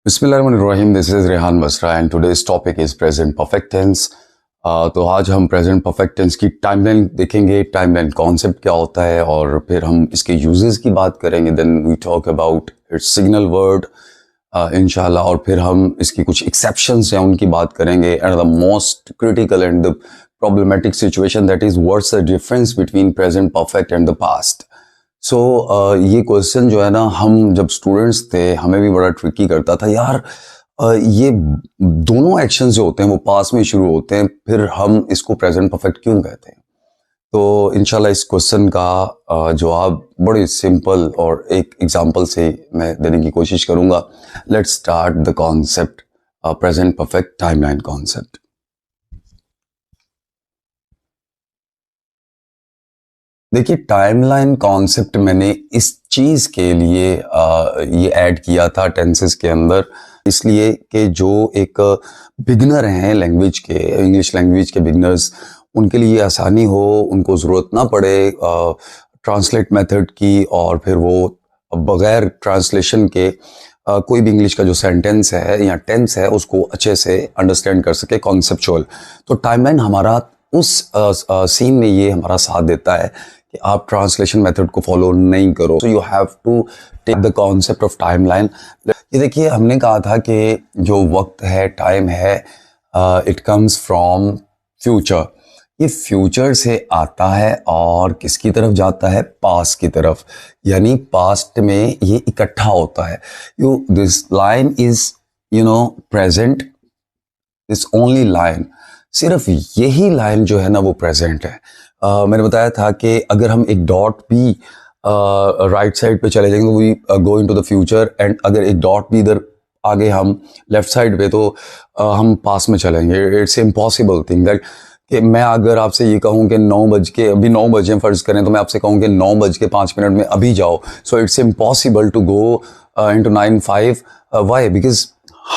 बिस्मिल्लाहिर्रहमानिर्रहीम, this is Rehan Basra and today's topic is present perfect tense. तो आज हम प्रेजेंट परफेक्ट टेंस की टाइमलाइन देखेंगे, टाइमलाइन कॉन्सेप्ट क्या होता है, और फिर हम इसके यूजेस की बात करेंगे। Then we talk about its signal word इंशाल्लाह, और फिर हम इसकी कुछ एक्सेप्शंस हैं उनकी बात करेंगे। And the most critical and the problematic situation, that is what's the difference between present perfect and the past. So ये क्वेश्चन जो है ना, हम जब स्टूडेंट्स थे हमें भी बड़ा ट्रिकी करता था यार। ये दोनों एक्शन जो होते हैं वो पास में शुरू होते हैं, फिर हम इसको प्रेजेंट परफेक्ट क्यों कहते हैं? तो इंशाल्लाह इस क्वेश्चन का जवाब बड़े सिंपल और एक एग्जांपल से मैं देने की कोशिश करूंगा। Let's start the concept present perfect timeline concept. देखिए, टाइमलाइन कॉन्सेप्ट मैंने इस चीज़ के लिए ये ऐड किया था टेंसेस के अंदर, इसलिए कि जो एक बिगनर हैं लैंग्वेज के, इंग्लिश लैंग्वेज के बिगनर्स, उनके लिए आसानी हो, उनको ज़रूरत ना पड़े ट्रांसलेट मेथड की, और फिर वो बग़ैर ट्रांसलेशन के कोई भी इंग्लिश का जो सेंटेंस है या टेंस है उसको अच्छे से अंडरस्टैंड कर सके कॉन्सेप्चुअल। तो टाइमलाइन हमारा उस सीन में ये हमारा साथ देता है कि आप ट्रांसलेशन मेथड को फॉलो नहीं करो। So you have to take the concept of timeline. ये देखिए, हमने कहा था कि जो वक्त है, टाइम है, इट कम्स फ्रॉम फ्यूचर। ये फ्यूचर से आता है और किसकी तरफ जाता है? पास्ट की तरफ। यानी पास्ट में ये इकट्ठा होता है। This line is present, this only line, सिर्फ यही लाइन जो है ना वो प्रेजेंट है। मैंने बताया था कि अगर हम एक डॉट भी राइट साइड पे चले जाएंगे तो we go into the future, and अगर एक डॉट भी इधर आगे हम लेफ्ट साइड पे, तो हम पास में चलेंगे। इट्स इम्पॉसिबल थिंग दैट कि मैं अगर आपसे ये कहूँ कि अभी 9 बजे फ़र्ज़ करें, तो मैं आपसे कहूँ कि 9:05 में अभी जाओ। So it's impossible to go into 9:05। Why? Because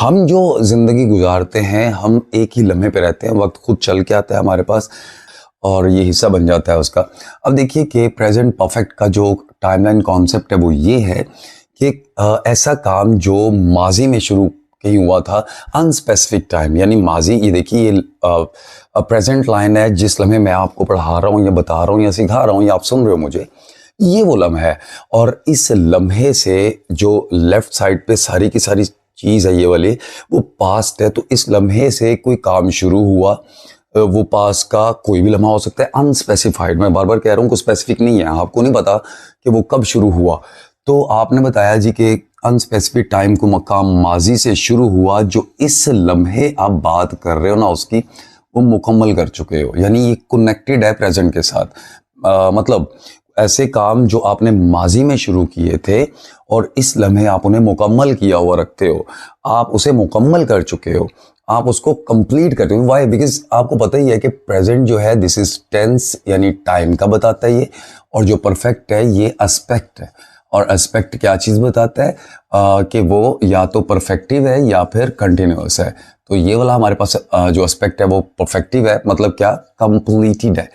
हम जो ज़िंदगी गुजारते हैं, हम एक ही लम्हे पे रहते हैं, वक्त खुद चल के आता है हमारे पास और ये हिस्सा बन जाता है उसका। अब देखिए कि प्रेजेंट परफेक्ट का जो टाइमलाइन कॉन्सेप्ट है वो ये है कि ऐसा काम जो माजी में शुरू कहीं हुआ था, अनस्पेसिफिक टाइम यानी माजी। ये देखिए, ये प्रेजेंट लाइन है, जिस लम्हे मैं आपको पढ़ा रहा हूँ या बता रहा हूँ या सिखा रहा हूँ या आप सुन रहे हो मुझे, ये वो लम्हा है। और इस लम्हे से जो लेफ्ट साइड पे सारी की सारी चीज़ है ये वाली, वो पास्ट है। तो इस लम्हे से कोई काम शुरू हुआ, वो पास का कोई भी लम्हा हो सकता है, अनस्पेसिफाइड। मैं बार बार कह रहा हूँ, कोई स्पेसिफिक नहीं है, आपको नहीं पता कि वो कब शुरू हुआ। तो आपने बताया जी कि अनस्पेसिफिक टाइम को मकाम माजी से शुरू हुआ, जो इस लम्हे आप बात कर रहे हो ना उसकी, वो मुकम्मल कर चुके हो, यानी ये कनेक्टेड है प्रेजेंट के साथ। मतलब ऐसे काम जो आपने माजी में शुरू किए थे और इस लम्हे आप उन्हें मुकम्मल किया हुआ रखते हो, आप उसे मुकम्मल कर चुके हो, आप उसको कंप्लीट करते हो। वाई? बिकॉज आपको पता ही है कि प्रेजेंट जो है दिस इज टेंस, यानी टाइम का बताता है ये, और जो परफेक्ट है ये एस्पेक्ट है। और एस्पेक्ट क्या चीज़ बताता है? कि वो या तो परफेक्टिव है या फिर कंटिन्यूअस है। तो ये वाला हमारे पास जो एस्पेक्ट है वो परफेक्टिव है, मतलब क्या? कंप्लीटेड है,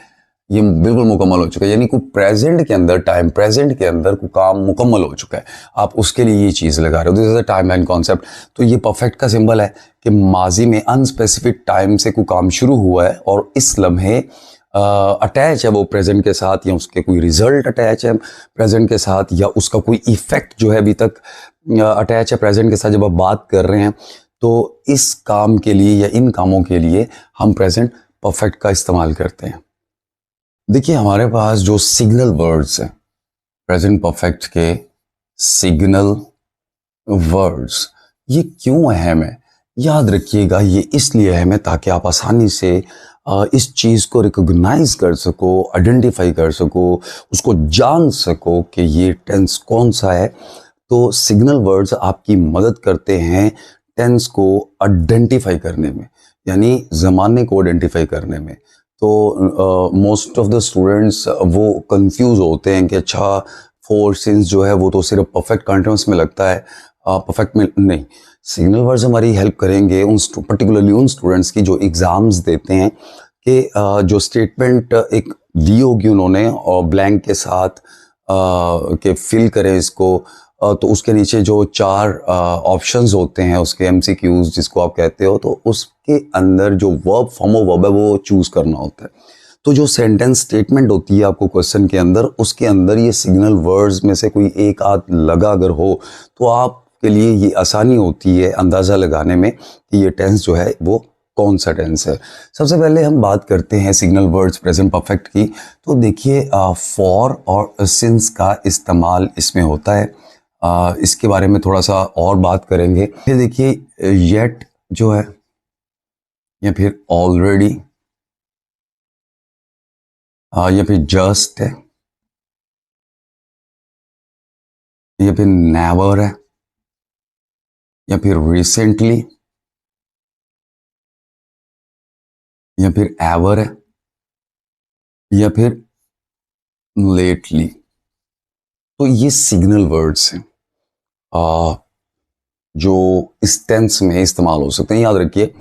ये बिल्कुल मुकम्मल हो चुका है। यानी कोई प्रेजेंट के अंदर, टाइम प्रेजेंट के अंदर कोई काम मुकम्मल हो चुका है, आप उसके लिए ये चीज़ लगा रहे हो। This is a timeline concept. तो ये परफेक्ट का सिंबल है कि माजी में अनस्पेसिफिक टाइम से कोई काम शुरू हुआ है और इस लम्हे अटैच है वो प्रेजेंट के साथ, या उसके कोई रिजल्ट अटैच है प्रेजेंट के साथ, या उसका कोई इफेक्ट जो है अभी तक अटैच है प्रेजेंट के साथ जब आप बात कर रहे हैं। तो इस काम के लिए या इन कामों के लिए हम प्रेजेंट परफेक्ट का इस्तेमाल करते हैं। देखिए, हमारे पास जो सिग्नल वर्ड्स हैं प्रेजेंट परफेक्ट के, सिग्नल वर्ड्स, ये क्यों अहम है? याद रखिएगा, ये इसलिए अहम है ताकि आप आसानी से इस चीज़ को रिकॉग्नाइज कर सको, आइडेंटिफाई कर सको, उसको जान सको कि ये टेंस कौन सा है। तो सिग्नल वर्ड्स आपकी मदद करते हैं टेंस को आइडेंटिफाई करने में, यानी ज़माने को आइडेंटिफाई करने में। तो मोस्ट ऑफ द स्टूडेंट्स वो कंफ्यूज होते हैं कि अच्छा, फोर सिंस जो है वो तो सिर्फ परफेक्ट कंटिन्यूअस में लगता है, परफेक्ट में नहीं। सिग्नल वर्ड्स हमारी हेल्प करेंगे पर्टिकुलरली उन स्टूडेंट्स की जो एग्ज़ाम्स देते हैं कि जो स्टेटमेंट एक दी होगी उन्होंने और ब्लैंक के साथ कि फिल करें इसको, तो उसके नीचे जो 4 ऑप्शंस होते हैं उसके एमसीक्यूज जिसको आप कहते हो, तो उसके अंदर जो वर्ब फॉर्म ऑफ वर्ब है वो चूज करना होता है। तो जो सेंटेंस स्टेटमेंट होती है आपको क्वेश्चन के अंदर, उसके अंदर ये सिग्नल वर्ड्स में से कोई एक आध लगा अगर हो तो आपके लिए ये आसानी होती है अंदाज़ा लगाने में कि ये टेंस जो है वो कौन सा टेंस है। सबसे पहले हम बात करते हैं सिग्नल वर्ड्स प्रेजेंट परफेक्ट की। तो देखिए फॉर और सिंस का इस्तेमाल इसमें होता है। इसके बारे में थोड़ा सा और बात करेंगे। फिर देखिए येट जो है या फिर ऑलरेडी या फिर जस्ट है या फिर नेवर है या फिर रिसेंटली या फिर एवर है या फिर लेटली। तो ये सिग्नल वर्ड्स हैं जो इस टेंस में इस्तेमाल हो सकते हैं। याद रखिए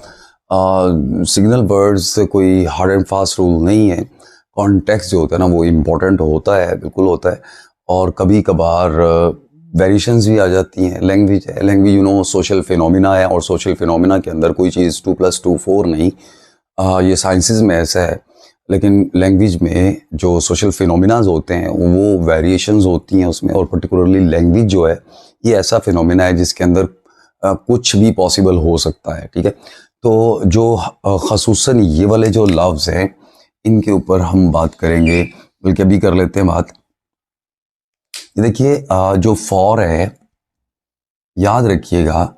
सिग्नल वर्ड्स कोई हार्ड एंड फास्ट रूल नहीं है। कॉन्टेक्स्ट जो होता है ना वो इम्पोर्टेंट होता है, बिल्कुल होता है। और कभी कभार वेरिएशंस भी आ जाती हैं। लैंग्वेज है, लैंग्वेज सोशल फिनोमिना है, और सोशल फिनोमिना के अंदर कोई चीज़ 2 + 2 4 नहीं। ये साइंसेस में ऐसा है, लेकिन लैंग्वेज में जो सोशल फिनोमिनाज होते हैं वो वेरिएशंस होती हैं उसमें। और पर्टिकुलरली लैंग्वेज जो है ये ऐसा फिनोमिना है जिसके अंदर कुछ भी पॉसिबल हो सकता है, ठीक है। तो जो ख़ुसूसन ये वाले जो लफ्ज़ हैं इनके ऊपर हम बात करेंगे, बल्कि अभी कर लेते हैं बात। देखिए जो फॉर है, याद रखिएगा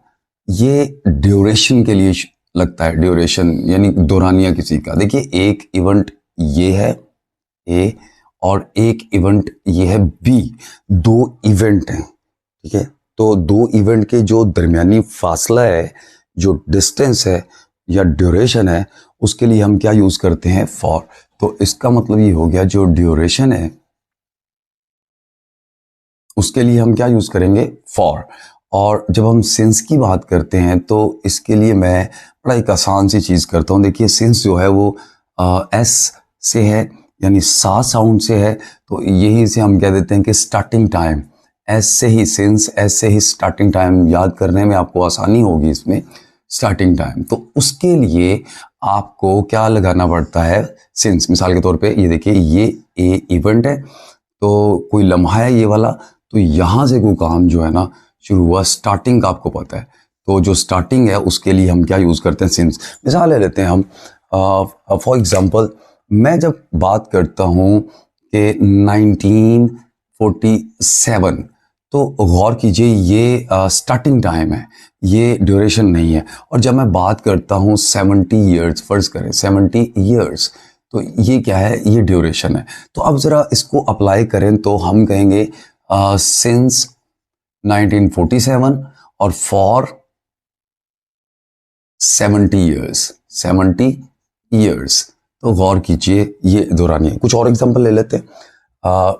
ये ड्यूरेशन के लिए लगता है। ड्यूरेशन यानी दौरानिया किसी का। देखिए एक इवेंट ये है ए और एक इवेंट ये है बी, 2 इवेंट हैं, ठीक है। तो 2 इवेंट के जो दरमियानी फासला है, जो डिस्टेंस है या ड्यूरेशन है, उसके लिए हम क्या यूज करते हैं? फॉर। तो इसका मतलब ये हो गया जो ड्यूरेशन है उसके लिए हम क्या यूज करेंगे? फॉर। और जब हम सिंस की बात करते हैं तो इसके लिए मैं बड़ा एक आसान सी चीज़ करता हूँ। देखिए सिंस जो है वो एस से है, यानी सा साउंड से है, तो यही से हम कह देते हैं कि स्टार्टिंग टाइम। एस से ही सिंस, एस से ही स्टार्टिंग टाइम। याद करने में आपको आसानी होगी इसमें, स्टार्टिंग टाइम। तो उसके लिए आपको क्या लगाना पड़ता है? सिंस। मिसाल के तौर पे ये देखिए ये ए इवेंट है, तो कोई लम्हा है ये वाला, तो यहाँ से कोई काम जो है ना शुरू हुआ, स्टार्टिंग का आपको पता है। तो जो स्टार्टिंग है उसके लिए हम क्या यूज़ करते हैं? सिंस। मिसाल ले लेते हैं हम, फॉर एग्जांपल मैं जब बात करता हूँ कि 1947, तो गौर कीजिए ये स्टार्टिंग टाइम है, ये ड्यूरेशन नहीं है। और जब मैं बात करता हूँ 70 ईयर्स, फ़र्ज़ करें 70 ईयर्स, तो ये क्या है? ये ड्यूरेशन है। तो अब ज़रा इसको अप्लाई करें तो हम कहेंगे सिंस 1947 और फॉर 70 ईयर्स, 70 ईयर्स। तो गौर कीजिए ये दौरानी है। कुछ और एग्जांपल ले लेते हैं।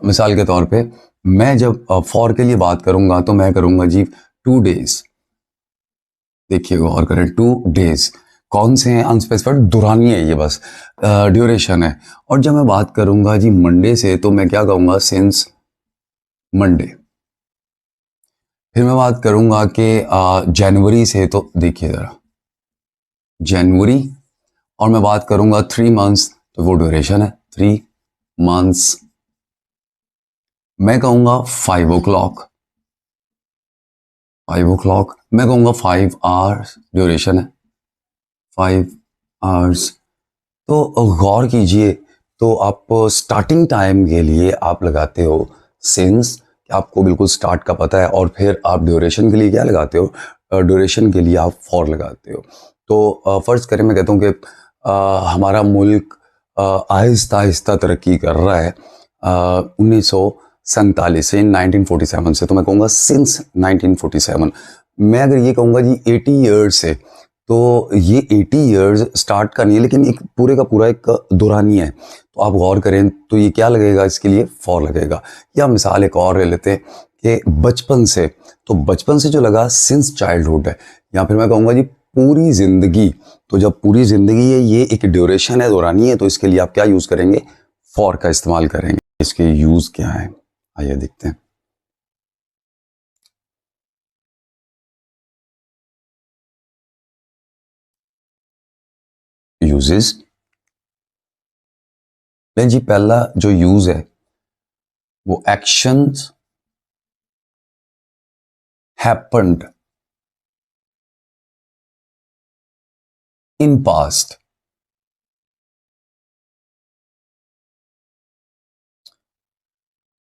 मिसाल के तौर पे मैं जब फॉर के लिए बात करूंगा तो मैं करूंगा जी 2 डेज। देखिए गौर करें, 2 डेज कौन से हैं? अनस्पेसिफाइड, दौरानी है ये, बस ड्यूरेशन है। और जब मैं बात करूंगा जी मंडे से, तो मैं क्या कहूंगा? Since Monday. फिर मैं बात करूंगा कि जनवरी से, तो देखिए ज़रा जनवरी। और मैं बात करूंगा 3 मंथ्स, तो वो ड्यूरेशन है, 3 मंथ्स। मैं कहूंगा 5 o'clock, 5 o'clock। मैं कहूंगा 5 आवर्स, ड्यूरेशन है, 5 आवर्स। तो गौर कीजिए, तो आप स्टार्टिंग टाइम के लिए आप लगाते हो सिंस, आपको बिल्कुल स्टार्ट का पता है। और फिर आप ड्यूरेशन के लिए क्या लगाते हो? ड्यूरेशन के लिए आप फॉर लगाते हो। तो फ़र्ज़ करें मैं कहता हूँ कि हमारा मुल्क आहिस्ता आहिस्ता तरक्की कर रहा है 1947 से, 1947 से, तो मैं कहूँगा सिंस 1947। मैं अगर ये कहूँगा जी 80 ईयर्स से, तो ये 80 ईयर्स स्टार्ट का नहीं है, लेकिन एक पूरे का पूरा एक दौरानी है। तो आप गौर करें तो ये क्या लगेगा? इसके लिए फॉर लगेगा। या मिसाल एक और ले लेते हैं कि बचपन से, तो बचपन से जो लगा सिंस चाइल्डहुड है। या फिर मैं कहूँगा जी पूरी ज़िंदगी। तो जब पूरी ज़िंदगी है, ये एक ड्यूरेशन है, दौरानी है, तो इसके लिए आप क्या यूज़ करेंगे? फॉर का इस्तेमाल करेंगे। इसके यूज़ क्या है आइए देखते हैं। यूजेस। लेकिन जी पहला जो यूज है वो actions happened in past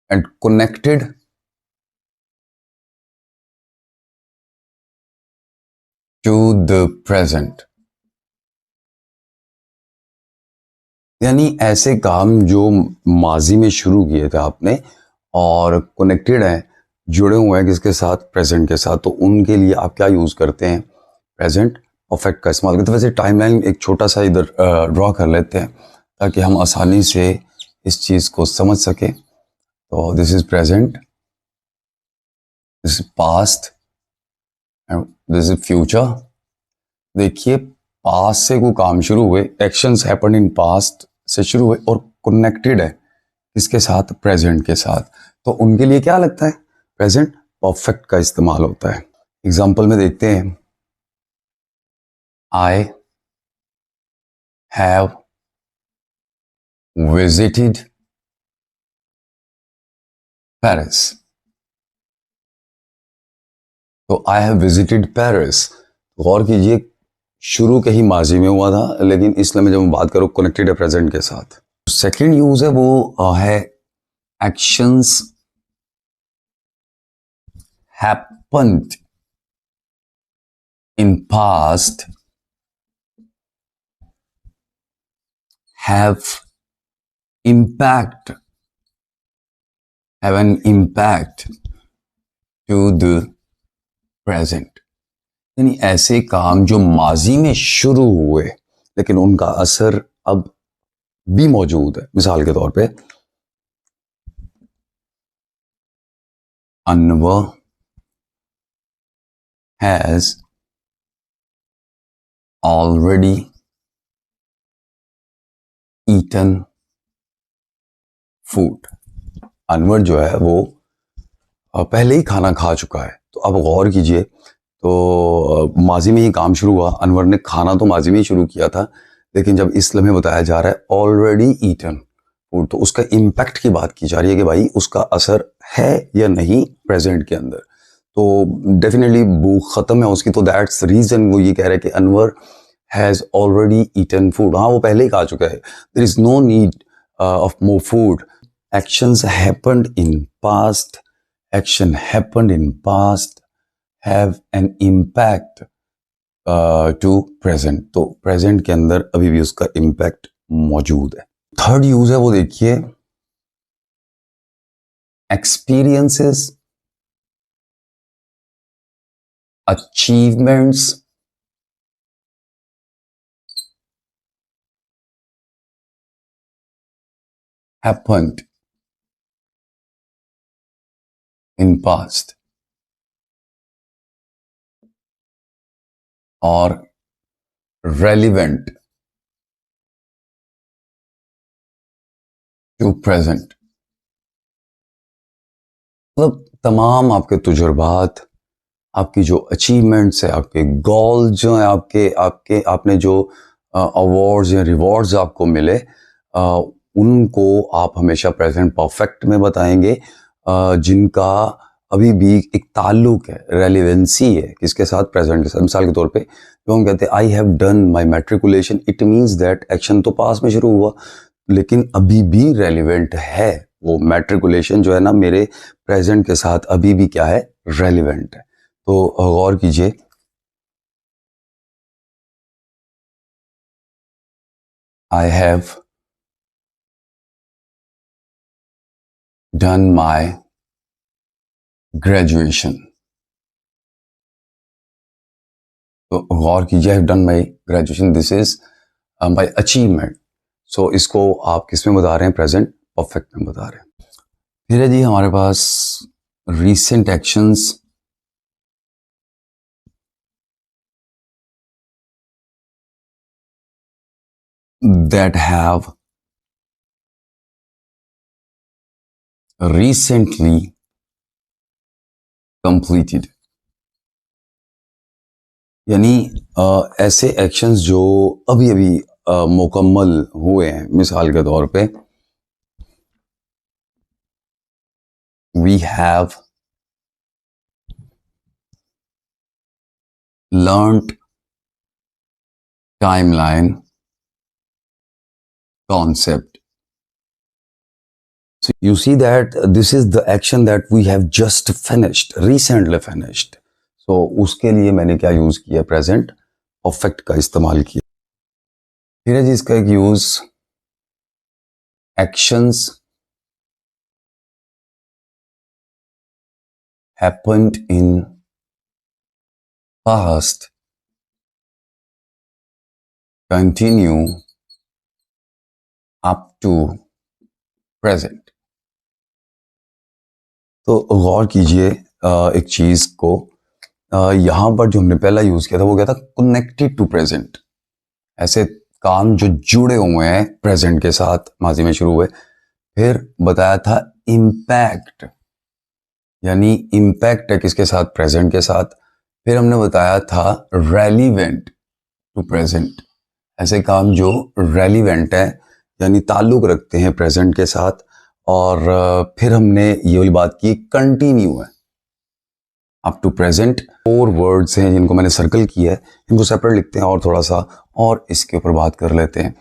and connected to the present. यानी ऐसे काम जो माजी में शुरू किए थे आपने और कनेक्टेड हैं, जुड़े हुए हैं किसके साथ, प्रेजेंट के साथ, तो उनके लिए आप क्या यूज करते हैं, प्रेजेंट परफेक्ट का इस्तेमाल करते हैं। वैसे टाइमलाइन एक छोटा सा इधर ड्रॉ कर लेते हैं ताकि हम आसानी से इस चीज को समझ सकें। तो this is present, this is past and this is future. देखिए पास्ट से कोई काम शुरू हुए, एक्शंस हैपेंड इन पास्ट से शुरू हुए और कनेक्टेड है किसके साथ, प्रेजेंट के साथ, तो उनके लिए क्या लगता है, प्रेजेंट परफेक्ट का इस्तेमाल होता है। एग्जांपल में देखते हैं, आई हैव विजिटेड पेरिस। तो आई हैव विजिटेड पेरिस, गौर कीजिए शुरू के ही माजी में हुआ था, लेकिन इसलिए मैं जब मैं बात करूं कनेक्टेड है प्रेजेंट के साथ। सेकेंड यूज है वो है actions happened in past have impact have an impact to the present। यानी ऐसे काम जो माजी में शुरू हुए लेकिन उनका असर अब भी मौजूद है। मिसाल के तौर पे, Anwar has already eaten food. Anwar जो है वो पहले ही खाना खा चुका है। तो अब गौर कीजिए, तो माजी में ही काम शुरू हुआ, अनवर ने खाना तो माजी में ही शुरू किया था, लेकिन जब इस लम्हे बताया जा रहा है ऑलरेडी ईटन फूड, तो उसका इम्पैक्ट की बात की जा रही है कि भाई उसका असर है या नहीं प्रेजेंट के अंदर। तो डेफिनेटली भूख खत्म है उसकी, तो दैट्स रीजन वो ये कह रहे हैं कि Anwar has already eaten food. हाँ वो पहले ही खा चुका है, there is no need of more food. Actions happened in past, action happened in past have an impact to present. तो प्रेजेंट के अंदर अभी भी उसका इम्पैक्ट मौजूद है। थर्ड यूज है वो देखिए, experiences, achievements, happened in past or relevant to present। मतलब तमाम आपके तजुर्बात, आपकी जो अचीवमेंट्स है, आपके गोल जो है, आपके आपके आपने जो अवार्ड्स या रिवॉर्ड्स आपको मिले, उनको आप हमेशा प्रेजेंट परफेक्ट में बताएंगे, जिनका अभी भी एक ताल्लुक है, रेलिवेंसी है किसके साथ, प्रेजेंट के साथ। मिसाल के तौर पे जो हम कहते हैं आई have done my matriculation, it means that action तो पास में शुरू हुआ लेकिन अभी भी रेलिवेंट है। वो मैट्रिकुलेशन जो है ना मेरे प्रेजेंट के साथ अभी भी क्या है, रेलिवेंट है। तो गौर कीजिए, I have done my graduation. तो गौर कीजिए, I have done my graduation, this is my achievement. So इसको आप किस में बता रहे हैं, प्रेजेंट परफेक्ट में बता रहे हैं। फिर है जी हमारे पास recent actions, that have recently completed। यानी ऐसे एक्शंस जो अभी अभी मुकम्मल हुए हैं। मिसाल के तौर पे we have learned timeline concept. So you see that this is the action that we have just finished, recently finished. So उसके लिए मैंने क्या यूज किया? प्रेजेंट परफेक्ट का इस्तेमाल किया। फिर है जी इसका एक use actions happened in past continue up to present। तो गौर कीजिए एक चीज को, यहां पर जो हमने पहला यूज किया था वो क्या था? Connected to present. ऐसे काम जो जुड़े हुए हैं प्रेजेंट के साथ, माजी में शुरू हुए। फिर बताया था इम्पैक्ट, यानी इम्पैक्ट है किसके साथ? प्रेजेंट के साथ। फिर हमने बताया था रेलिवेंट टू प्रेजेंट, ऐसे काम जो रेलिवेंट है यानी ताल्लुक रखते हैं प्रेजेंट के साथ। और फिर हमने ये वाली बात की कंटिन्यू है अप टू प्रेजेंट। 4 वर्ड्स हैं जिनको मैंने सर्कल किया है, इनको सेपरेट लिखते हैं और थोड़ा सा और इसके ऊपर बात कर लेते हैं।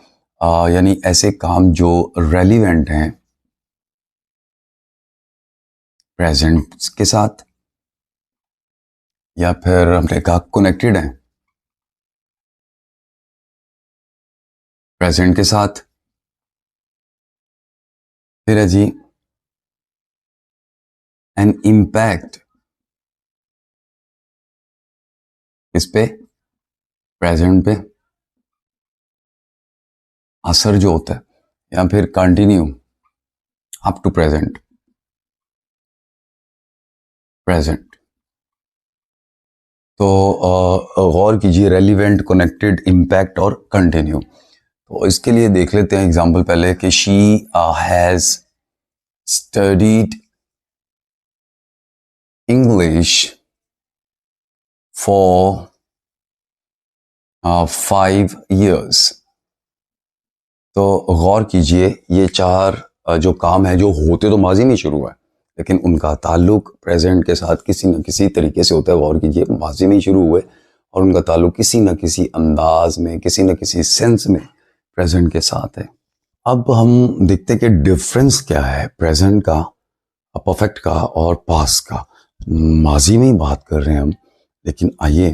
यानी ऐसे काम जो रेलिवेंट हैं प्रेजेंट के साथ, या फिर हमने कहा कनेक्टेड हैं प्रेजेंट के साथ। फिर है जी एन इम्पैक्ट इस पे? प्रेजेंट पे असर जो होता है, या फिर continue up to present present. तो गौर कीजिए, रेलिवेंट, कनेक्टेड, इम्पैक्ट और कंटिन्यू। तो इसके लिए देख लेते हैं एग्जांपल पहले कि she has studied English for 5 years। तो गौर कीजिए, ये 4 जो काम है जो होते तो माजी में शुरू है, लेकिन उनका ताल्लुक प्रेजेंट के साथ किसी न किसी तरीके से होता है। गौर कीजिए, माजी में ही शुरू हुए और उनका ताल्लुक किसी न किसी अंदाज में, किसी न किसी सेंस में प्रेजेंट के साथ है। अब हम देखते हैं कि डिफरेंस क्या है प्रेजेंट का, परफेक्ट का और पास्ट का। माजी में ही बात कर रहे हैं हम, लेकिन आइए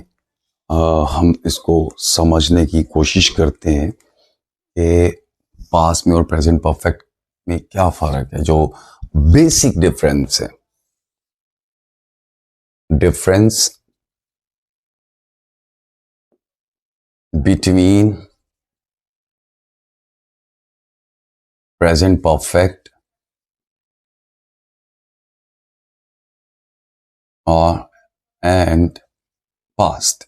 हम इसको समझने की कोशिश करते हैं कि पास्ट में और प्रेजेंट परफेक्ट में क्या फर्क है, जो बेसिक डिफरेंस है। डिफरेंस बिटवीन प्रेजेंट परफेक्ट और एंड पास्ट,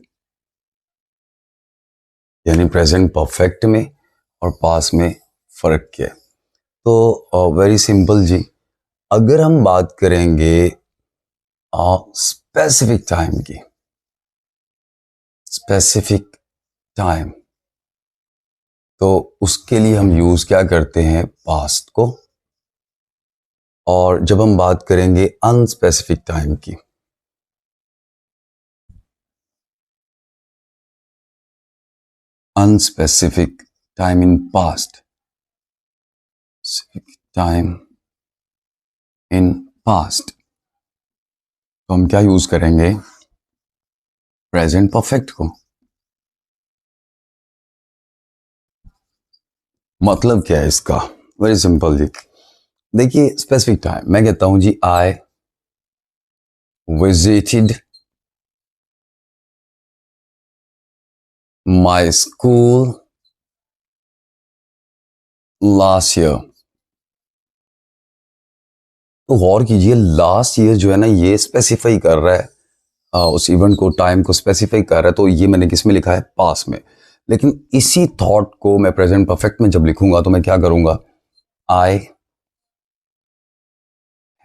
यानी प्रेजेंट परफेक्ट में और पास्ट में फर्क क्या है। तो वेरी सिंपल जी, अगर हम बात करेंगे स्पेसिफिक टाइम की, स्पेसिफिक टाइम, तो उसके लिए हम यूज क्या करते हैं? पास्ट को। और जब हम बात करेंगे अनस्पेसिफिक टाइम की, unspecific time in past, time in past, तो हम क्या यूज करेंगे? प्रेजेंट परफेक्ट को। मतलब क्या है इसका? वेरी सिंपल जी, देखिए स्पेसिफिक टाइम, मैं कहता हूं जी I visited my school last year. तो गौर कीजिए, लास्ट ईयर जो है ना, ये स्पेसिफाई कर रहा है उस इवेंट को, टाइम को स्पेसिफाई कर रहा है। तो ये मैंने किस में लिखा है? पास्ट में। लेकिन इसी थॉट को मैं प्रेजेंट परफेक्ट में जब लिखूंगा तो मैं क्या करूंगा? I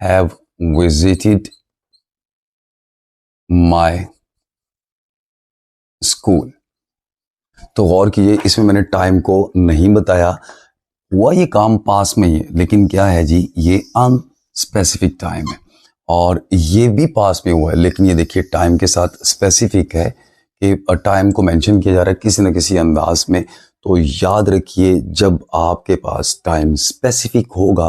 have visited my school. तो गौर कीजिए, इसमें मैंने टाइम को नहीं बताया, हुआ ये काम पास में ही है, लेकिन क्या है जी, ये अनस्पेसिफिक टाइम है। और ये भी पास में हुआ है, लेकिन ये देखिए टाइम के साथ स्पेसिफिक है कि टाइम को मेंशन किया जा रहा है किसी न किसी अंदाज में। तो याद रखिए, जब आपके पास टाइम स्पेसिफिक होगा,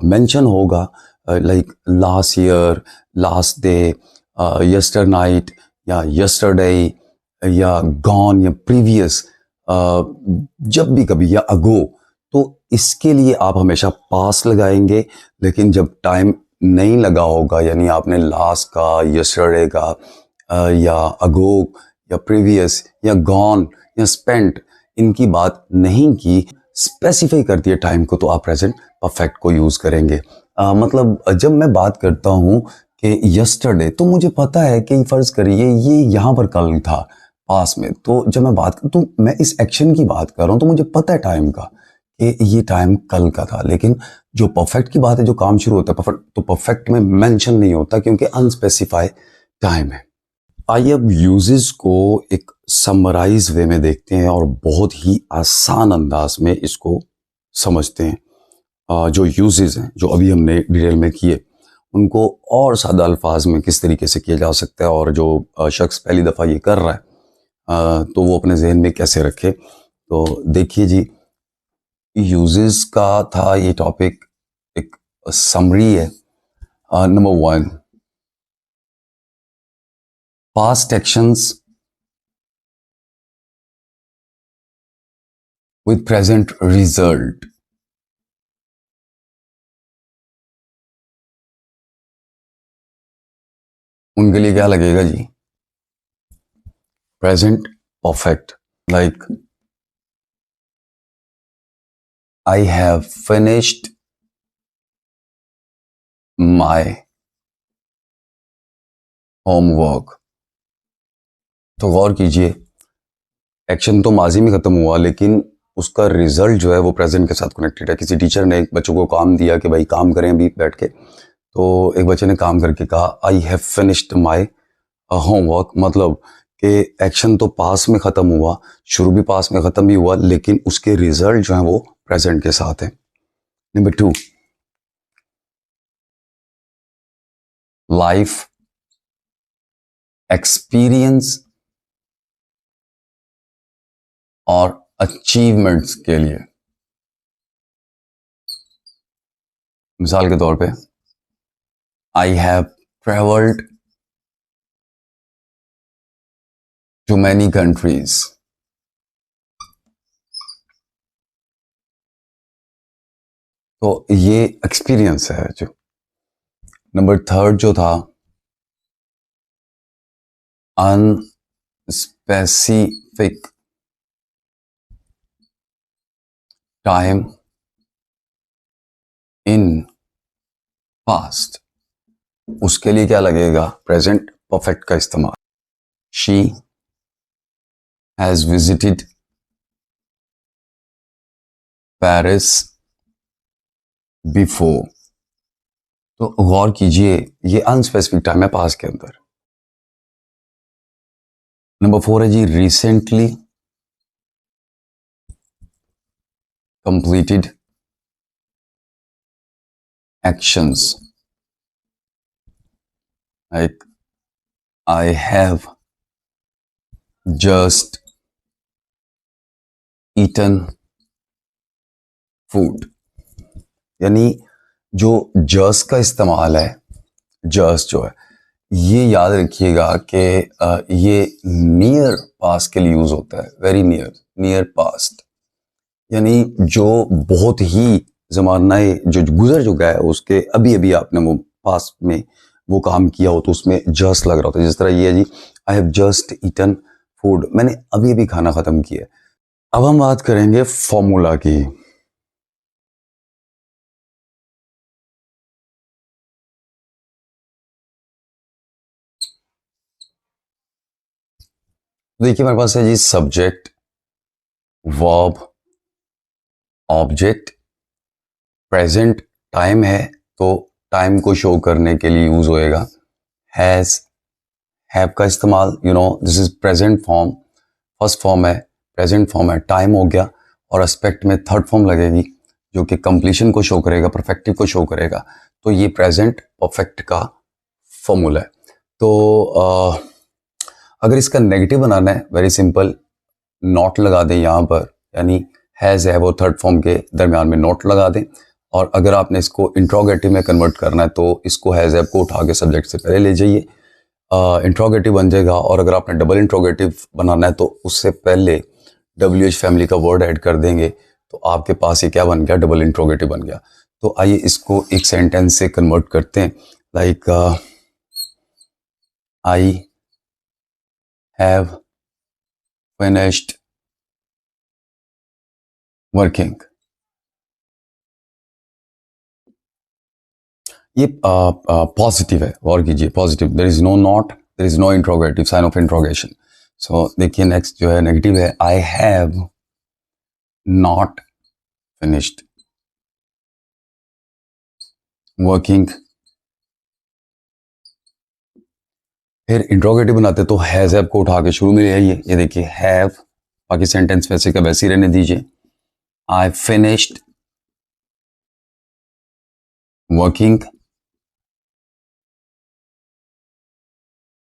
मेंशन होगा, like last year, last day, यस्टर night, या यस्टरडे, या गॉन, या प्रीवियस, जब भी कभी, या अगो, तो इसके लिए आप हमेशा पास लगाएंगे। लेकिन जब टाइम नहीं लगा होगा, यानी आपने लास्ट का, यस्टरडे का, या अगो, या प्रीवियस, या गॉन, या स्पेंट, इनकी बात नहीं की, स्पेसिफाई करती है टाइम को, तो आप प्रेजेंट परफेक्ट को यूज करेंगे। मतलब जब मैं बात करता हूं कि यस्टरडे, तो मुझे पता है कि फर्ज करिए ये यहां पर कल था पास में, तो जब मैं बात तो मैं इस एक्शन की बात कर रहा हूं, तो मुझे पता है टाइम का कि ये टाइम कल का था। लेकिन जो परफेक्ट की बात है, जो काम शुरू होता है परफेक्ट, तो परफेक्ट में मेंशन नहीं होता क्योंकि अनस्पेसिफाई टाइम है। आइए अब यूजेस को एक समराइज वे में देखते हैं और बहुत ही आसान अंदाज में इसको समझते हैं। जो यूजेस हैं, जो अभी हमने डिटेल में किए, उनको और सादा अल्फाज में किस तरीके से किया जा सकता है, और जो शख्स पहली दफ़ा ये कर रहा है तो वो अपने जहन में कैसे रखे। तो देखिए जी, यूजेस का था ये टॉपिक, एक समरी है। Number 1, past actions with present result. उनके लिए क्या लगेगा जी? Present perfect, like I have finished my homework. तो गौर कीजिए, एक्शन तो माजी में खत्म हुआ, लेकिन उसका रिजल्ट जो है वो प्रेजेंट के साथ कनेक्टेड है। किसी टीचर ने एक बच्चों को काम दिया कि भाई काम करें अभी बैठ के, तो एक बच्चे ने काम करके कहा आई हैव फिनिश्ड माय होमवर्क, मतलब कि एक्शन तो पास में खत्म हुआ, शुरू भी पास में खत्म भी हुआ, लेकिन उसके रिजल्ट जो है वो प्रेजेंट के साथ है। नंबर 2, लाइफ एक्सपीरियंस और अचीवमेंट्स के लिए, मिसाल के तौर पे I have travelled to many countries. तो ये एक्सपीरियंस है। जो नंबर 3 जो था, अनस्पेसिफिक टाइम इन पास्ट, उसके लिए क्या लगेगा? प्रेजेंट परफेक्ट का इस्तेमाल। She has visited Paris before. तो गौर कीजिए, ये अनस्पेसिफिक टाइम है पास्ट के अंदर। नंबर 4 है जी, recently completed actions, like I have just eaten food. यानी जो जस्ट का इस्तेमाल है, जस्ट जो है, ये याद रखिएगा कि ये नियर पास्ट के लिए यूज होता है, वेरी नियर, नियर पास्ट, यानी जो बहुत ही जमाना जो गुजर चुका है, उसके अभी अभी आपने वो पास्ट में वो काम किया हो, तो उसमें जस्ट लग रहा होता है। जिस तरह ये है जी, I have just eaten food, मैंने अभी अभी खाना खत्म किया। अब हम बात करेंगे फॉर्मूला की। देखिए मेरे पास है जी, subject, verb, object, present time है तो टाइम को शो करने के लिए यूज होएगा हैज, हैव का इस्तेमाल, this is present form, first form है, प्रेजेंट फॉर्म है, टाइम हो गया, और एस्पेक्ट में थर्ड फॉर्म लगेगी जो कि कंप्लीशन को शो करेगा, परफेक्टिव को शो करेगा। तो ये प्रेजेंट परफेक्ट का फॉर्मूला है। तो अगर इसका नेगेटिव बनाना है, वेरी सिंपल, नॉट लगा दें यहाँ पर, यानी हैज़ है वो थर्ड फॉर्म के दरमियान में नॉट लगा दें। और अगर आपने इसको इंट्रोगेटिव में कन्वर्ट करना है तो इसको हैज़ हैव को उठा के सब्जेक्ट से पहले ले जाइए, इंट्रोगेटिव बन जाएगा। और अगर आपने डबल इंट्रोगेटिव बनाना है तो उससे पहले WH फैमिली का वर्ड ऐड कर देंगे, तो आपके पास ये क्या बन गया, डबल इंट्रोगेटिव बन गया। तो आइए इसको एक सेंटेंस से कन्वर्ट करते हैं, like I have finished working. ये पॉजिटिव है, गौर कीजिए, positive, there is no not, there is no interrogative, sign of interrogation. So देखिए नेक्स्ट जो है नेगेटिव है, I have not finished working. फिर इंट्रोगेटिव बनाते तो हैज हैव को उठा के शुरू में ले आइए, ये देखिए हैव, बाकी सेंटेंस वैसे का वैसे ही रहने दीजिए। आई फिनिश्ड वर्किंग,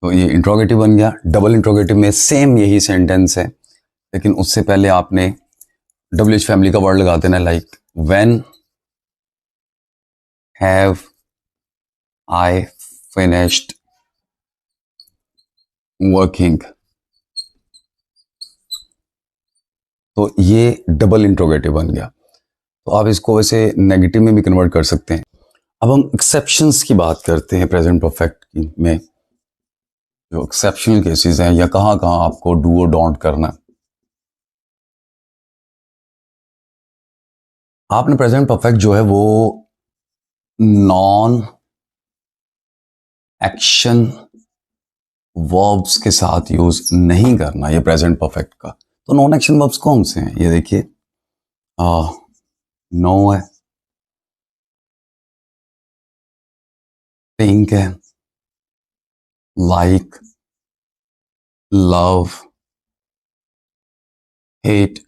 तो ये इंट्रोगेटिव बन गया। डबल इंट्रोगेटिव में सेम यही सेंटेंस है, लेकिन उससे पहले आपने WH फैमिली का वर्ड लगा देना, like when have I finished working. तो ये डबल इंट्रोगेटिव बन गया। तो आप इसको वैसे नेगेटिव में भी कन्वर्ट कर सकते हैं। अब हम एक्सेप्शंस की बात करते हैं प्रेजेंट परफेक्ट में, जो एक्सेप्शनल केसेस हैं या कहाँ कहाँ आपको डू और डोंट करना है। आपने प्रेजेंट परफेक्ट जो है वो नॉन एक्शन वर्ब्स के साथ यूज नहीं करना, ये प्रेजेंट परफेक्ट का। तो नॉन एक्शन वर्ब्स कौन से हैं, ये देखिए, नो है, थिंक है, लाइक, लव, हेट,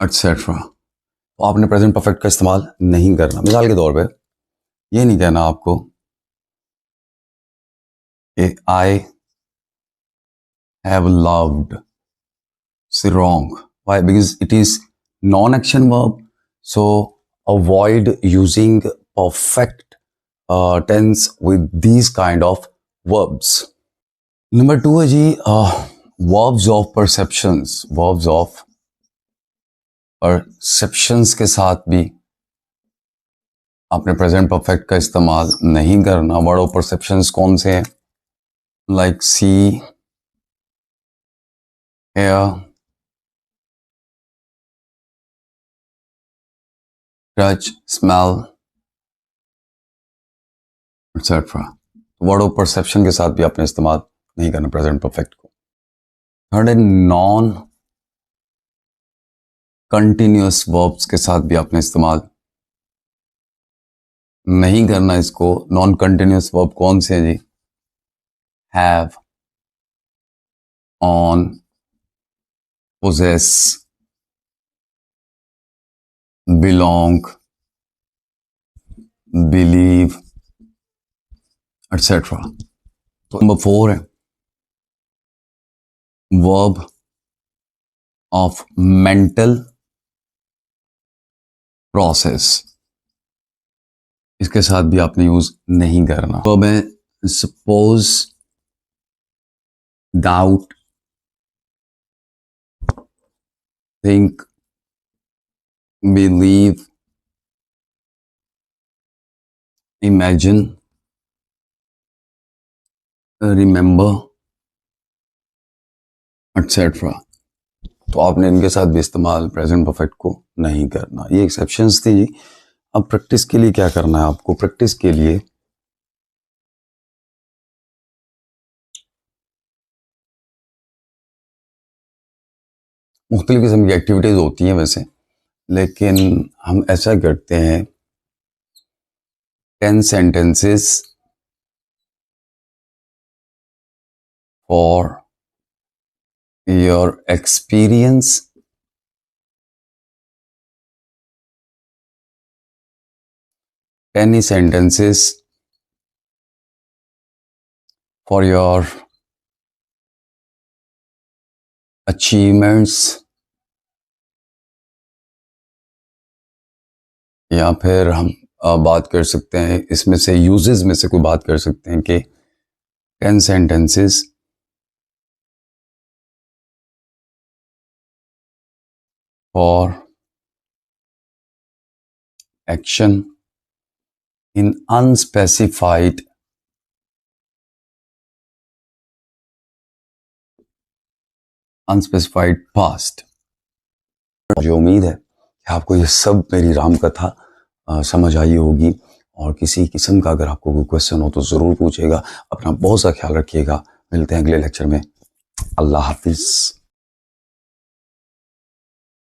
एटसेट्रा। तो आपने प्रेजेंट परफेक्ट का इस्तेमाल नहीं करना। मिसाल के तौर पे ये नहीं कहना आपको कि आई हैव लव्ड, से wrong. Why? Because it is non-action verb. So avoid using perfect tense with these kind of verbs. Number 2 है जी verbs of perceptions. Verbs of perceptions के साथ भी आपने प्रेजेंट परफेक्ट का इस्तेमाल नहीं करना। वर्ड ऑफ परसेप्शंस कौन से हैं, like see, hear, touch, smell, etcetera. Word of perception के साथ भी आपने इस्तेमाल नहीं करना प्रेजेंट परफेक्ट को। थर्ड है नॉन कंटिन्यूअस वर्ब्स के साथ भी आपने इस्तेमाल नहीं करना इसको। नॉन कंटिन्यूअस वर्ब कौन से हैं जी, have, on, possess, belong, believe, etcetera. तो नंबर 4 है वर्ब ऑफ मेंटल प्रोसेस, इसके साथ भी आपने यूज नहीं करना। तो मैं suppose, doubt, think, believe, imagine, remember, etcetera. तो आपने इनके साथ भी इस्तेमाल प्रेजेंट परफेक्ट को नहीं करना। ये एक्सेप्शंस थी जी। अब प्रैक्टिस के लिए क्या करना है आपको, प्रैक्टिस के लिए मुख्तलिफ किस्म की एक्टिविटीज होती हैं वैसे, लेकिन हम ऐसा करते हैं 10 sentences for your experience any sentences for your achievements, या फिर हम बात कर सकते हैं इसमें से यूजेस में से कोई बात कर सकते हैं कि 10 sentences for action in unspecified past। मुझे उम्मीद है कि आपको ये सब मेरी राम कथा समझ आई होगी, और किसी किस्म का अगर आपको कोई क्वेश्चन हो तो ज़रूर पूछेगा। अपना बहुत सा ख्याल रखिएगा। मिलते हैं अगले लेक्चर में। अल्लाह हाफिज़।